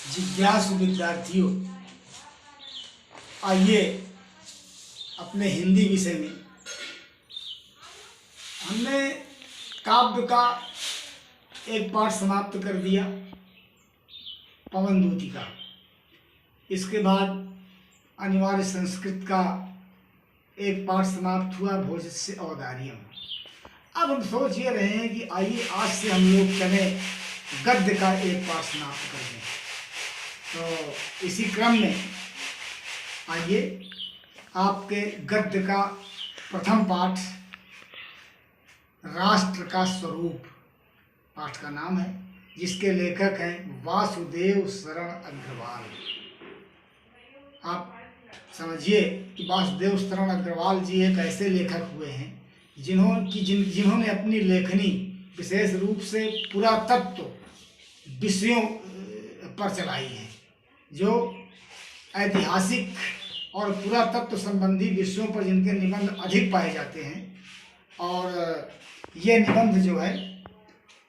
जिज्ञासु विद्यार्थियों, आइए अपने हिंदी विषय में हमने काव्य का एक पाठ समाप्त कर दिया, पवनदूती का। इसके बाद अनिवार्य संस्कृत का एक पाठ समाप्त हुआ, भोजस्य औदार्यम। अब हम सोच ये रहे हैं कि आइए आज से हम लोग चलें गद्य का एक पाठ समाप्त कर दें। तो इसी क्रम में आइए आपके गद्य का प्रथम पाठ राष्ट्र का स्वरूप पाठ का नाम है, जिसके लेखक हैं वासुदेव शरण अग्रवाल। आप समझिए कि वासुदेव शरण अग्रवाल जी एक ऐसे लेखक हुए हैं जिन्होंने अपनी लेखनी विशेष रूप से पुरातत्व विषयों पर चलाई है। जो ऐतिहासिक और पुरातत्व संबंधी विषयों पर जिनके निबंध अधिक पाए जाते हैं, और ये निबंध जो है,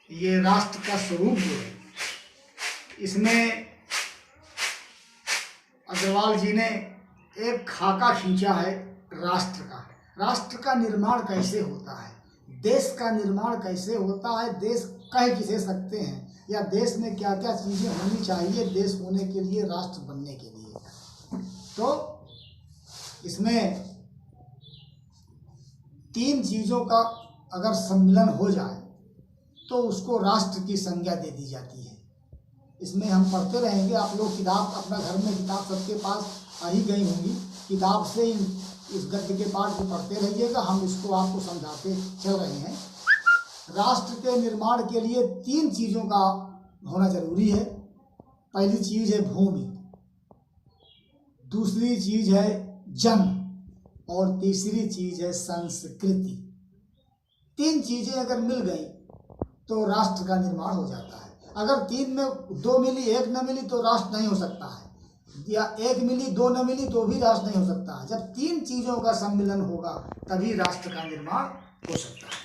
ये राष्ट्र का स्वरूप जो है, इसमें अग्रवाल जी ने एक खाका खींचा है राष्ट्र का। राष्ट्र का निर्माण कैसे होता है, देश का निर्माण कैसे होता है, देश कह किसे सकते हैं, या देश में क्या क्या चीज़ें होनी चाहिए देश होने के लिए, राष्ट्र बनने के लिए। तो इसमें तीन चीज़ों का अगर सम्मिलन हो जाए तो उसको राष्ट्र की संज्ञा दे दी जाती है। इसमें हम पढ़ते रहेंगे, आप लोग किताब अपना घर में किताब सबके पास आ ही गई होंगी, किताब से इस गद्य के पाठ को पढ़ते रहिएगा। हम इसको आपको समझाते चल रहे हैं। राष्ट्र के निर्माण के लिए तीन चीज़ों का होना जरूरी है। पहली चीज़ है भूमि, दूसरी चीज़ है जन, और तीसरी चीज़ है संस्कृति। तीन चीज़ें अगर मिल गई तो राष्ट्र का निर्माण हो जाता है। अगर तीन में दो मिली एक न मिली तो राष्ट्र नहीं हो सकता है, या एक मिली दो न मिली तो भी राष्ट्र नहीं हो सकता है। जब तीन चीज़ों का सम्मिलन होगा तभी राष्ट्र का निर्माण हो सकता है।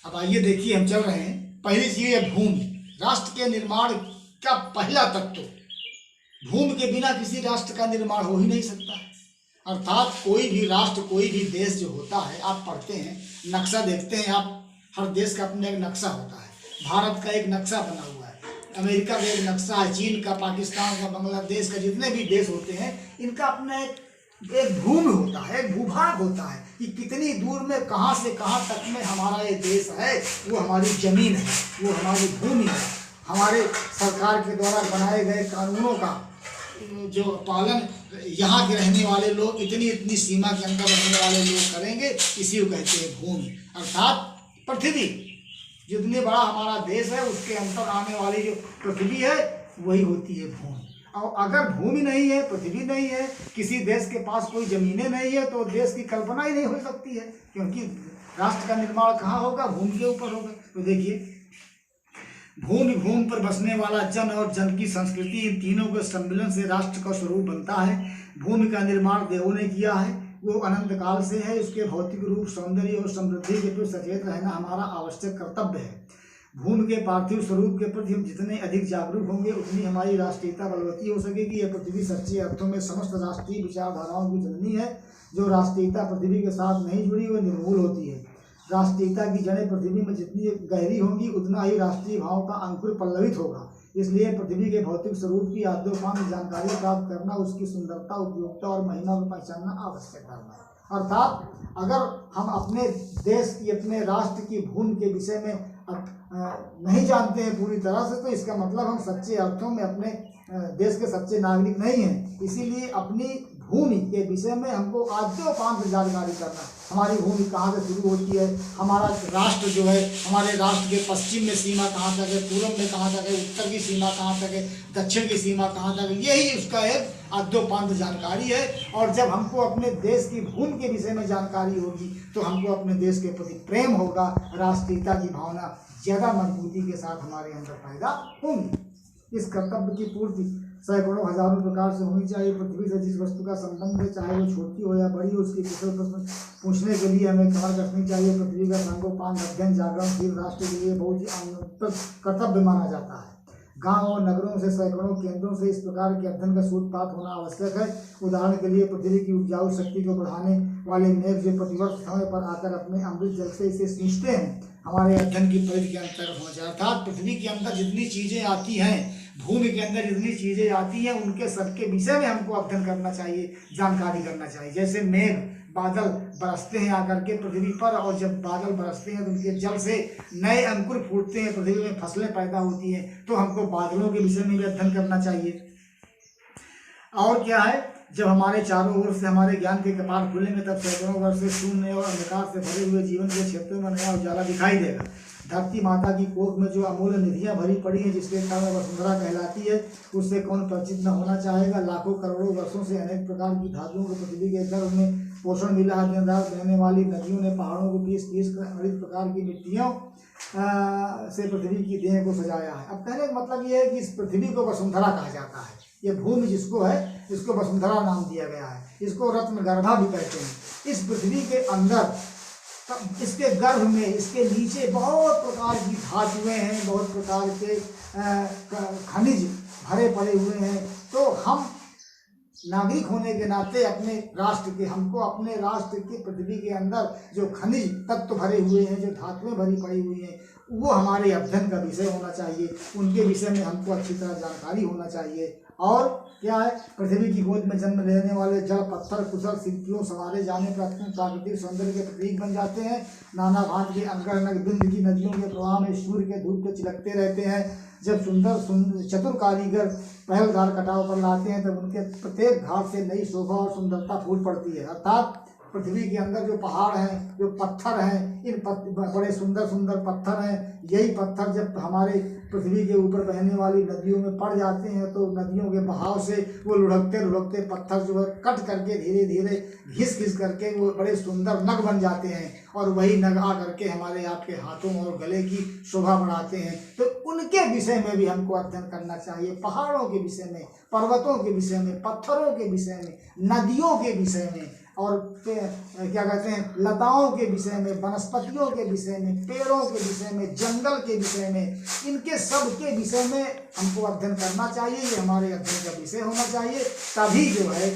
अब आइए देखिए, हम चल रहे हैं। पहली चीज़ है भूमि। राष्ट्र के निर्माण का पहला तत्व, भूमि के बिना किसी राष्ट्र का निर्माण हो ही नहीं सकता है। अर्थात कोई भी राष्ट्र, कोई भी देश जो होता है, आप पढ़ते हैं, नक्शा देखते हैं आप, हर देश का अपना एक नक्शा होता है। भारत का एक नक्शा बना हुआ है, अमेरिका का एक नक्शा है, चीन का, पाकिस्तान का, बांग्लादेश का, जितने भी देश होते हैं इनका अपना एक भूमि होता है, एक भूभाग होता है कि कितनी दूर में कहाँ से कहाँ तक में हमारा ये देश है, वो हमारी जमीन है, वो हमारी भूमि है। हमारे सरकार के द्वारा बनाए गए कानूनों का जो पालन यहाँ के रहने वाले लोग, इतनी इतनी सीमा के अंदर रहने वाले लोग करेंगे, इसी को कहते हैं भूमि। अर्थात पृथ्वी, जितने बड़ा हमारा देश है उसके अंदर आने वाली जो पृथ्वी है वही होती है भूमि। और अगर भूमि नहीं है, पृथ्वी नहीं है, किसी देश के पास कोई जमीनें नहीं है, तो देश की कल्पना ही नहीं हो सकती है, क्योंकि राष्ट्र का निर्माण कहाँ होगा, भूमि के ऊपर होगा। तो देखिए, भूमि, भूमि पर बसने वाला जन और जन की संस्कृति, इन तीनों के सम्मिलन से राष्ट्र का स्वरूप बनता है। भूमि का निर्माण देवों ने किया है, वो अनंत काल से है। उसके भौतिक रूप, सौंदर्य और समृद्धि के प्रति सचेत रहना हमारा आवश्यक कर्तव्य है। भूमि के पार्थिव स्वरूप के प्रति हम जितने अधिक जागरूक होंगे, उतनी हमारी राष्ट्रीयता बलवती हो सकेगी। यह पृथ्वी सच्चे अर्थों में समस्त राष्ट्रीय विचारधाराओं की जननी है। जो राष्ट्रीयता पृथ्वी के साथ नहीं जुड़ी, वह निर्मूल होती है। राष्ट्रीयता की जड़ें पृथ्वी में जितनी गहरी होंगी, उतना ही राष्ट्रीय भाव का अंकुर पल्लवित होगा। इसलिए पृथ्वी के भौतिक स्वरूप की आद्योपांत जानकारी प्राप्त करना, उसकी सुंदरता, उपयोगिता और महिमा को पहचानना आवश्यक है। अर्थात अगर हम अपने देश की, अपने राष्ट्र की भूमि के विषय में नहीं जानते हैं पूरी तरह से, तो इसका मतलब हम सच्चे अर्थों में अपने देश के सच्चे नागरिक नहीं हैं। इसीलिए अपनी भूमि के विषय में हमको आद्योपांत जानकारी करना, हमारी भूमि कहाँ से शुरू होती है, हमारा राष्ट्र जो है, हमारे राष्ट्र के पश्चिम में सीमा कहाँ तक है, पूर्व में कहाँ तक है, उत्तर की सीमा कहाँ तक है, दक्षिण की सीमा कहाँ तक है, यही उसका एक आद्योपांत जानकारी है। और जब हमको अपने देश की भूमि के विषय में जानकारी होगी तो हमको अपने देश के प्रति प्रेम होगा, राष्ट्रीयता की भावना ज़्यादा मजबूती के साथ हमारे अंदर पैदा होंगी। इस कर्तव्य की पूर्ति सैकड़ों हजारों प्रकार से होनी चाहिए। पृथ्वी से जिस वस्तु का संबंध है, चाहे वो छोटी हो या बड़ी हो, उसकी कुशल प्रश्न पूछने के लिए हमें कमर कसनी चाहिए। पृथ्वी का संगोपान, अध्ययन, जागरण शील राष्ट्र के लिए बहुत ही कर्तव्य माना जाता है। गांव और नगरों से सैकड़ों केंद्रों से इस प्रकार के अध्ययन का सूत्रपात होना आवश्यक है। उदाहरण के लिए पृथ्वी की उपजाऊ शक्ति को बढ़ाने वाले मेघ जो प्रतिवर्ष समय पर आकर अपने अमृत जल से इसे सींचते हैं, हमारे अध्ययन की परिधि के अंतर्गत होना चाहिए। अर्थात पृथ्वी के अंदर जितनी चीजें आती हैं, भूमि के अंदर जितनी चीजें आती हैं, उनके सबके विषय में हमको अध्ययन करना चाहिए, जानकारी करना चाहिए। जैसे मेघ, बादल बरसते हैं आकर के पृथ्वी पर, और जब बादल बरसते हैं तो उनके जल से नए अंकुर फूटते हैं, पृथ्वी में फसलें पैदा होती हैं, तो हमको बादलों के विषय में भी अध्ययन करना चाहिए। और क्या है, जब हमारे चारों ओर से हमारे ज्ञान के कपाट खुलेंगे तब सैकड़ों वर्ष से शून्य और अंधकार से भरे हुए जीवन के क्षेत्रों में नया उजाला दिखाई देगा। धरती माता की कोख में जो अमूल्य निधियां भरी पड़ी हैं, जिसके कारण वसुंधरा कहलाती है, उससे कौन परिचित न होना चाहेगा। लाखों करोड़ों वर्षों से अनेक प्रकार की धातुओं को पृथ्वी के गर्भ में पोषण मिला है। दिन रात बहने वाली नदियों ने पहाड़ों को पीस पीस कर अनेक प्रकार की मिट्टियों से पृथ्वी की देह को सजाया है। अब कहने का मतलब ये है कि इस पृथ्वी को वसुंधरा कहा जाता है। ये भूमि जिसको है, इसको वसुंधरा नाम दिया गया है। इसको रत्न गर्भा भी कहते हैं। इस पृथ्वी के अंदर, इसके गर्भ में, इसके नीचे बहुत प्रकार की धातुएं हैं, बहुत प्रकार के खनिज भरे पड़े हुए हैं। तो हम नागरिक होने के नाते अपने राष्ट्र के, हमको अपने राष्ट्र की पृथ्वी के अंदर जो खनिज तत्व भरे हुए हैं, जो धातुएं भरी पड़ी हुई हैं, वो हमारे अध्ययन का विषय होना चाहिए। उनके विषय में हमको अच्छी तरह जानकारी होना चाहिए। और क्या है, पृथ्वी की गोद में जन्म लेने वाले जल, पत्थर, कुशल सिद्धियों संवारे जाने पर अपने प्राकृतिक सौंदर्य के प्रतीक बन जाते हैं। नाना भांति के अनगढ़ बिंद की नदियों के प्रवाह में सूर्य के धूप के चिलकते रहते हैं। जब सुंदर चतुर कारीगर पहलदार कटाव पर लाते हैं, तब उनके प्रत्येक घाट से नई शोभा और सुंदरता फूट पड़ती है। अर्थात पृथ्वी के अंदर जो पहाड़ हैं, जो पत्थर हैं, इन बड़े सुंदर सुंदर पत्थर हैं। यही पत्थर जब हमारे पृथ्वी के ऊपर बहने वाली नदियों में पड़ जाते हैं, तो नदियों के बहाव से वो लुढ़कते लुढ़कते पत्थर जो है कट करके धीरे धीरे घिस घिस करके वो बड़े सुंदर नग बन जाते हैं, और वही नग आ करके हमारे आपके हाथों और गले की शोभा बढ़ाते हैं। तो उनके विषय में भी हमको अध्ययन करना चाहिए। पहाड़ों के विषय में, पर्वतों के विषय में, पत्थरों के विषय में, नदियों के विषय में, और क्या कहते हैं, लताओं के विषय में, वनस्पतियों के विषय में, पेड़ों के विषय में, जंगल के विषय में, इनके सब के विषय में हमको अध्ययन करना चाहिए। ये हमारे अध्ययन का विषय होना चाहिए। तभी जो है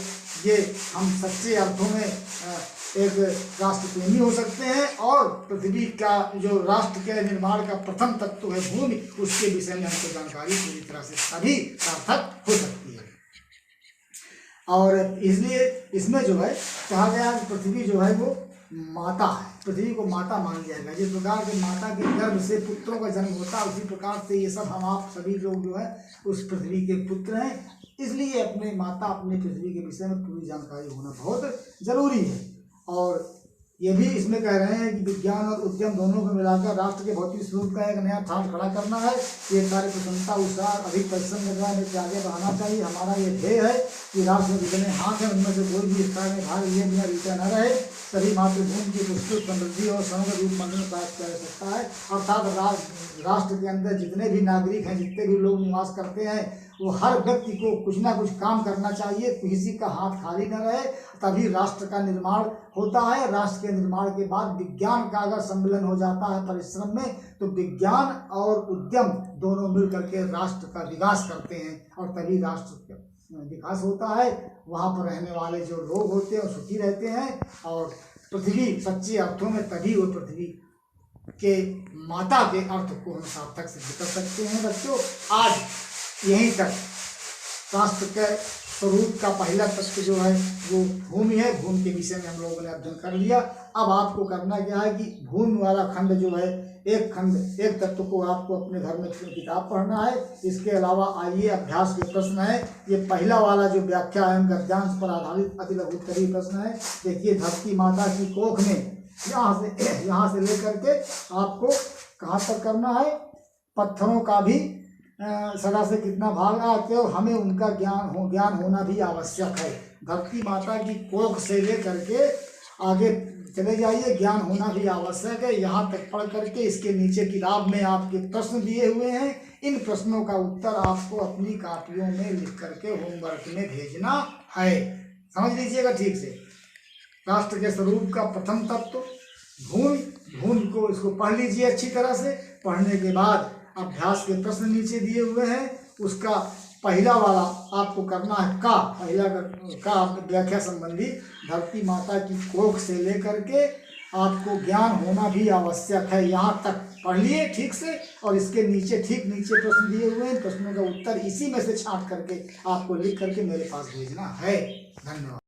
ये हम सच्चे अर्थों में एक राष्ट्र प्रेमी हो सकते हैं, और पृथ्वी का जो राष्ट्र के निर्माण का प्रथम तत्व है भूमि, उसके विषय में हमको जानकारी पूरी तरह से तभी सार्थक हो सकती है। और इसलिए इसमें जो है कहा गया कि पृथ्वी जो है वो माता है। पृथ्वी को माता मान लिया गया। जिस प्रकार के माता के गर्भ से पुत्रों का जन्म होता है, उसी प्रकार से ये सब हम आप सभी लोग जो है उस पृथ्वी के पुत्र हैं। इसलिए अपने माता, अपने पृथ्वी के विषय में पूरी जानकारी होना बहुत जरूरी है। और ये भी इसमें कह रहे हैं कि विज्ञान और उद्यम दोनों को मिलाकर राष्ट्र के भौतिक स्वरूप का एक नया ठाठ खड़ा करना है। ये कार्य प्रसन्नता, उत्साह, अधिक परिश्रम के द्वारा इसे आगे बढ़ाना चाहिए। हमारा ये ध्येय है कि राष्ट्र में जितने हाथ हैं उनमें से कोई भी इस कार्य में भाग लिए बिना पीछे न रहे। सभी मातृभूमि की पुष्ट समृद्धि और समग्र रूप मंडल प्राप्त कर सकता है। अर्थात राष्ट्र के अंदर जितने भी नागरिक हैं, जितने भी लोग निवास करते हैं, वो हर व्यक्ति को कुछ ना कुछ काम करना चाहिए। किसी का हाथ खाली न रहे, तभी राष्ट्र का निर्माण होता है। राष्ट्र के निर्माण के बाद विज्ञान का अगर सम्मिलन हो जाता है परिश्रम में, तो विज्ञान और उद्यम दोनों मिल करके राष्ट्र का विकास करते हैं, और तभी राष्ट्र का विकास होता है। वहाँ पर रहने वाले जो लोग होते हैं वो सुखी रहते हैं, और पृथ्वी सच्चे अर्थों में तभी वो पृथ्वी के माता के अर्थ को हम सार्थक सिद्ध कर सकते हैं। बच्चों, आज यहीं तक राष्ट्र के स्वरूप का पहला तत्व जो है वो भूमि है। भूमि के विषय में हम लोगों ने अध्ययन कर लिया। अब आपको करना क्या है कि भूमि वाला खंड जो है, एक खंड, एक तत्व को आपको अपने घर में किताब पढ़ना है। इसके अलावा आइए अभ्यास के प्रश्न है। ये पहला वाला जो व्याख्या है गद्यांश पर आधारित अति लघु उत्तरीय प्रश्न है। देखिए, धरती माता की कोख में यहाँ से लेकर के आपको कहाँ तक करना है, पत्थरों का भी सदा से कितना भाग आते हो, हमें उनका ज्ञान होना भी आवश्यक है। धरती माता की कोख से लेकर के आगे चले जाइए, ज्ञान होना भी आवश्यक है। यहाँ तक पढ़ करके इसके नीचे किताब में आपके प्रश्न दिए हुए हैं। इन प्रश्नों का उत्तर आपको अपनी कापियों में लिख करके होमवर्क में भेजना है। समझ लीजिएगा ठीक से। राष्ट्र के स्वरूप का प्रथम तत्व भूमि, भूमि को इसको पढ़ लीजिए अच्छी तरह से। पढ़ने के बाद अभ्यास के प्रश्न नीचे दिए हुए हैं, उसका पहला वाला आपको करना है का। पहला का आपने व्याख्या संबंधी धरती माता की कोख से लेकर के आपको ज्ञान होना भी आवश्यक है। यहाँ तक पढ़ लिए ठीक से, और इसके नीचे ठीक नीचे प्रश्न दिए हुए हैं, प्रश्नों का उत्तर इसी में से छांट करके आपको लिख करके मेरे पास भेजना है। धन्यवाद।